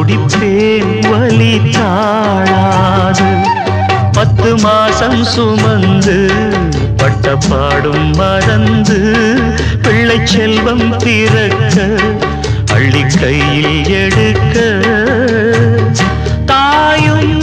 துடிப்பேன் வலி தாழாது 10 மாசம் சுமந்து பட்ட பாடும் மறந்து பிள்ளை செல்வம் பிறக்க அள்ளி கையில் எடுக்க தாயும்